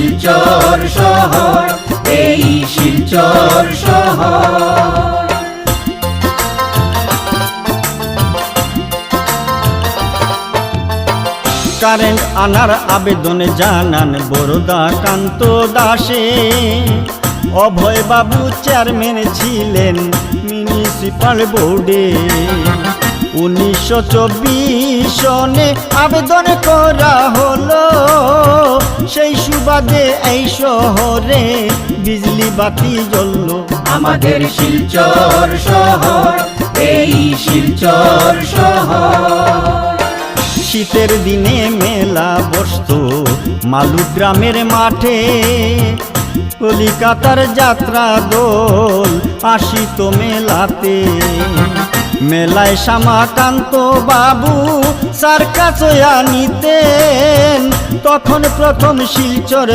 শিলচর শহর, এই শিলচর শহর। কারেন্ট আনার আবেদনে জানান বরদাকান্ত দাসে। অভয় বাবু চেয়ারম্যান ছিলেন মিউনিসিপাল বোর্ডে। 1924 সনে আবেদন করা হলো, সেই সুবাদে এই শহরে বিজলি বাতি জ্বলল। আমাদের শিলচর শহর, এই শিলচর শহর। শীতের দিনে মেলা বসতো মালু গ্রামের মাঠে। কলিকাতার যাত্রা দল আসিত মেলাতে। মেলায় শ্যামাকান্ত বাবু সার্কাস নিতেন, তখন প্রথম শিলচর